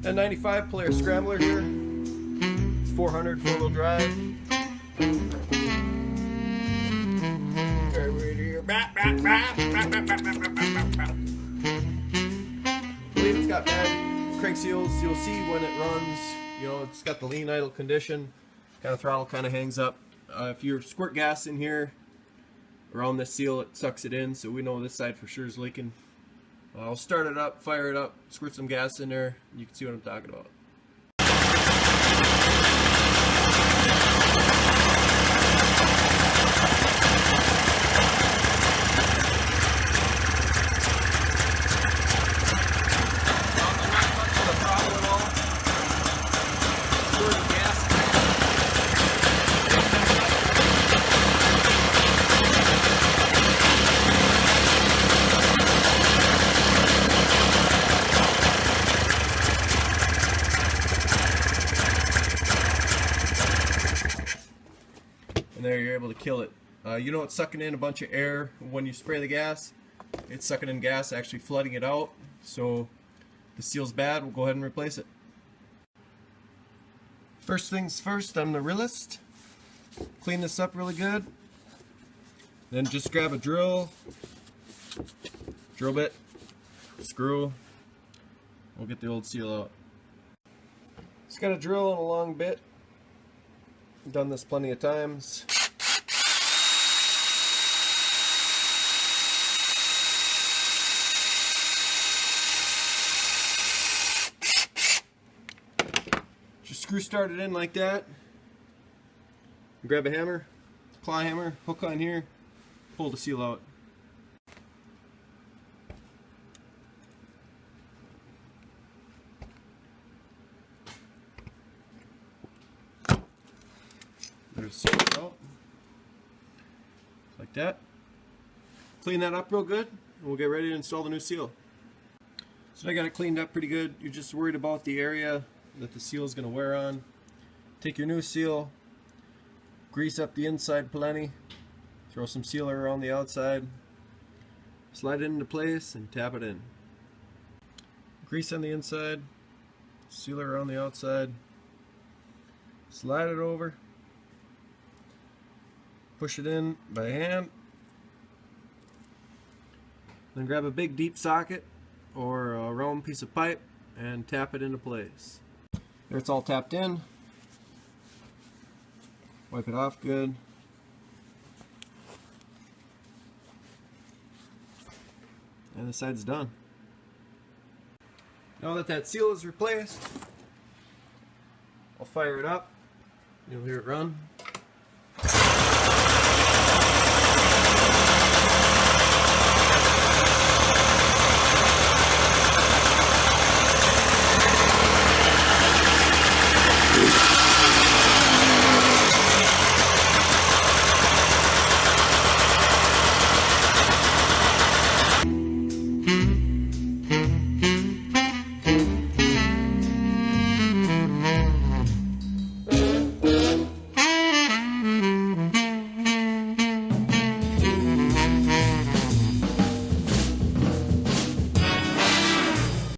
N95 Polaris Scrambler here. It's 400 four-wheel drive. I believe it's got bad crank seals. You'll see when it runs, you know, it's got the lean idle condition. Kind of throttle kind of hangs up. If you squirt gas in here around this seal, it sucks it in, so we know this side for sure is leaking. I'll start it up, fire it up, squirt some gas in there. You can see what I'm talking about. There, you're able to kill it. You know it's sucking in a bunch of air when you spray the gas. It's sucking in gas, actually flooding it out. So if the seal's bad, we'll go ahead and replace it. First things first, I'm the realist. Clean this up really good. Then just grab a drill bit, screw. We'll get the old seal out. It's got a drill and a long bit. I've done this plenty of times. Just screw start it in like that. Grab a hammer, claw hammer, hook on here, pull the seal out. There's the seal out. Like that. Clean that up real good, and we'll get ready to install the new seal. So I got it cleaned up pretty good. You're just worried about the area that the seal is going to wear on. Take your new seal, grease up the inside plenty, throw some sealer around the outside, slide it into place and tap it in. Grease on the inside, sealer around the outside, slide it over, push it in by hand, then grab a big deep socket or a round piece of pipe and tap it into place. There, it's all tapped in. Wipe it off good. And the side's done. Now that that seal is replaced, I'll fire it up. You'll hear it run.